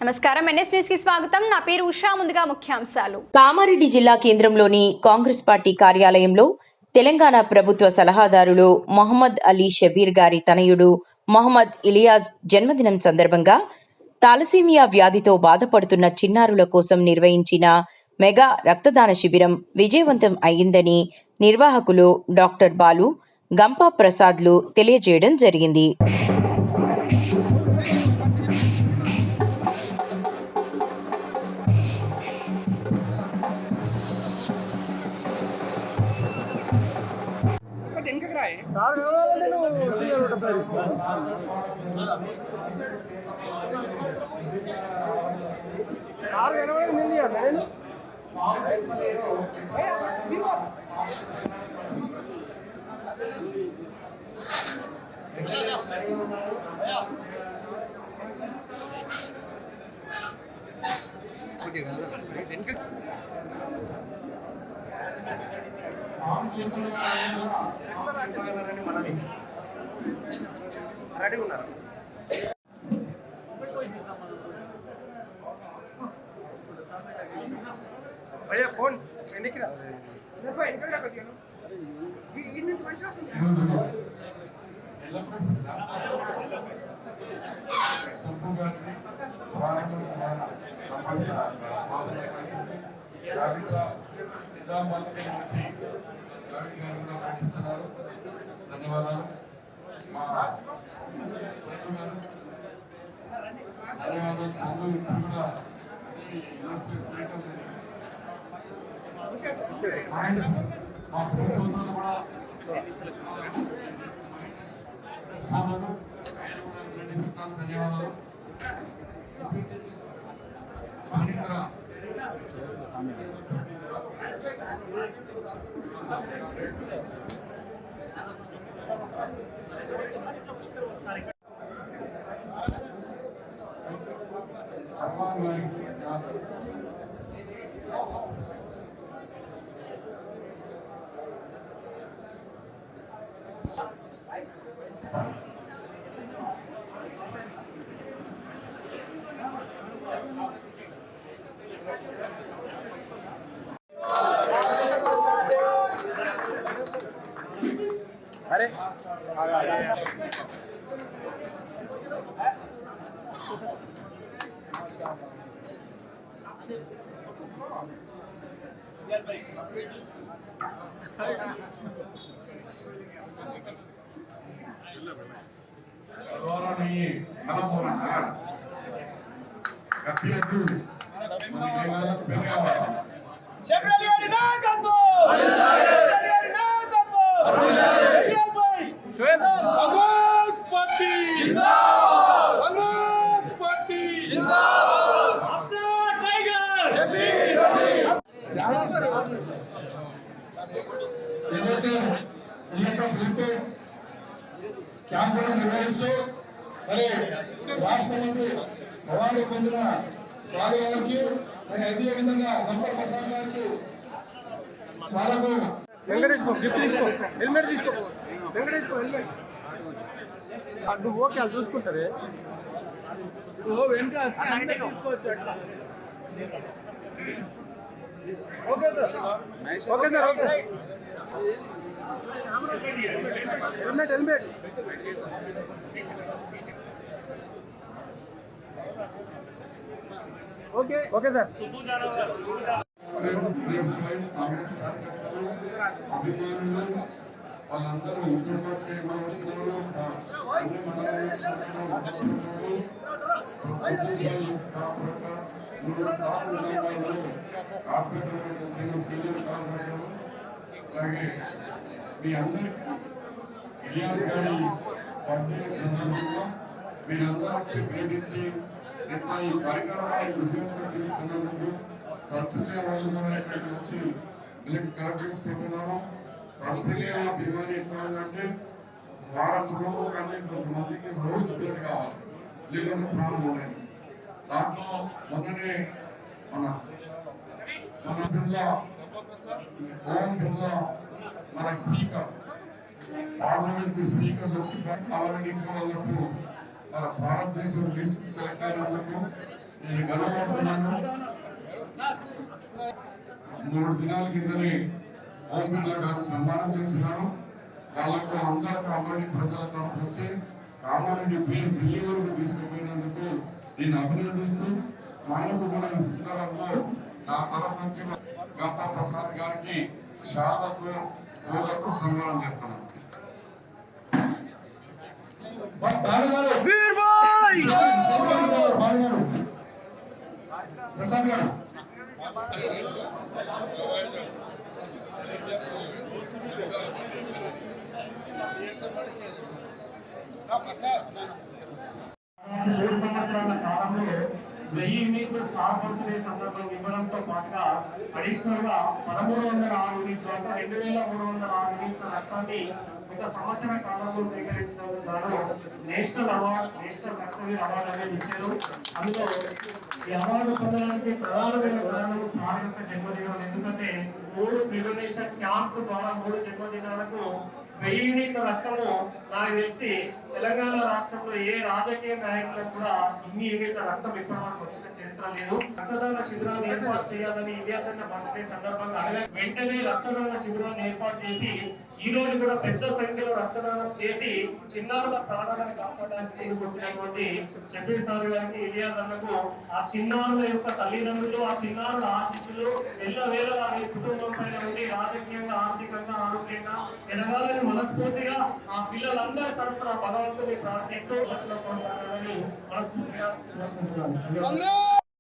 నమస్కారం, NS news కి స్వాగతం. నా పేరు ఉషా. ముందుగా ముఖ్యాంశాలు. కామారెడ్డి జిల్లా కేంద్రంలోని కాంగ్రెస్ పార్టీ కార్యాలయంలో తెలంగాణ ప్రభుత్వ సలహాదారులు మొహమ్మద్ అలీ షబీర్ గారి తనయుడు మొహమ్మద్ ఇలియాజ్ జన్మదినం సందర్భంగా థాలసీమియా వ్యాధితో బాధపడుతున్న చిన్నారుల కోసం నిర్వహించిన మెగా రక్తదాన శిబిరం విజయవంతం అయ్యిందని నిర్వాహకులు డాక్టర్ బాలు, గంపా ప్రసాద్లు తెలియజేయడం జరిగింది. రెడీ ఉన్నారు. భయ్యా ఫోన్ వెనక్కి రా. ధన్యవాదాలు. చదువు కూడా మా ప్రిన్సిపల్ కూడా ధన్యవాదాలు. अरे క్యాంపులను నిర్వహిస్తూ మరి రాష్ట్రపతి అవార్డు పొందిన బాలు గారికి మరి అదే విధంగా గంపా ప్రసాద్ గారికి వాళ్ళకు వెంకటేష్ గిఫ్ట్ తీసుకో, హెల్మెట్ తీసుకో, వెంకటేష్ హెల్మెట్ అడ్డు ఓకే అది చూసుకుంటారే వెనుక తీసుకోవచ్చు అట్లా. Okay sir, okay sir, okay helmet helmet okay okay sir. వాళ్ళందరూ అలాగే మీ అందరికీ ఇలియాస్ గారి బర్త్డే సందర్భంగా మీరందరూ వచ్చి ప్రేమించి ఈ కార్యక్రమాన్ని విజయవంతం సందర్భంగా తత్సల్య రోజున వచ్చి వీళ్ళకి కలెక్ట్ చేసుకుంటున్నాము. తత్సల్య బీమారి ఎట్లా ఉందంటే వారంలో కానీ కొంతమందికి రోజు పేరు కావాలి, లేదంటే ప్రాణం ఉన్నాయి. దాంట్లో మొన్ననే మన బిర్లా ఓం బిర్లా మన స్పీకర్, పార్లమెంట్ స్పీకర్ లోక్సభ కావాలని వాళ్ళకు మన భారతదేశం లిస్ట్ సెలెక్ట్ అయినందుకు నేను గర్వపడుతున్నాను. 3 దినాల కిందనే ఓపెన్ల గారు సన్మానం చేసినాను. వాళ్ళకు అందరికీ అమ్మడి ప్రజల తరఫు నుంచి కామారెడ్డి పేరు ఢిల్లీ వరకు తీసుకుపోయినందుకు నేను అభినందిస్తూ మనకు కూడా ఈ సందర్భంలో నా తరఫు నుంచి గంప ప్రసాద్ గారికి శాలకు పూలకు సన్మానం చేస్తున్నాను. ప్రసాద్ గారు మూడు సంవత్సరాల కాలంలో 1000 యూనిట్లు స్టార్ బర్త్డే సందర్భంగా ఇవ్వడంతో పాటుగా అడిషనల్ గా 1306 యూనిట్లు అంటే 2306 యూనిట్ల రక్తాన్ని ఒక సంవత్సర కాలంలో సేకరించినందుకు గాను నేషనల్ రక్తవీర్ అవార్డు అనేది ఇచ్చారు. అందులో ఈ అవార్డు పొందడానికి ప్రధానమైన కారణం సార్ యొక్క జన్మదినం. ఎందుకంటే 3 ప్రివెన్షన్ క్యాంప్స్ ద్వారా 3 జన్మదినాలకు 1000 యూనిట్ల రక్తము నాకు తెలిసి తెలంగాణ రాష్ట్రంలో ఏ రాజకీయ నాయకులకు కూడా ఇన్ని యూనిట్ల రక్తం ఇప్పటివరకు వచ్చిన చరిత్ర లేదు. రక్తదాన శిబిరాన్ని ఏర్పాటు చేయాలని ఇండియాకన్న బర్త్డే సందర్భంగా వెంటనే రక్తదాన శిబిరాన్ని ఏర్పాటు చేసి ఈ రోజు కూడా పెద్ద సంఖ్యలో రక్తదానం చేసి చిన్నారుల ప్రాణాలను కాపాడడానికి తీసుకొచ్చినటువంటి షబీర్ సార్ గారికి, ఇలియాస్ అన్నకు, ఆ చిన్నారుల యొక్క తల్లిదండ్రులు, ఆ చిన్నారుల ఆశీస్సులు ఎల్లవేళలా మీ కుటుంబం పైన ఉండి రాజకీయంగా, ఆర్థికంగా, ఆరోగ్యంగా ఎదగాలని మనస్ఫూర్తిగా ఆ పిల్లలందరి తరఫున భగవంతుని ప్రార్థిస్తూ మనస్ఫూర్తిగా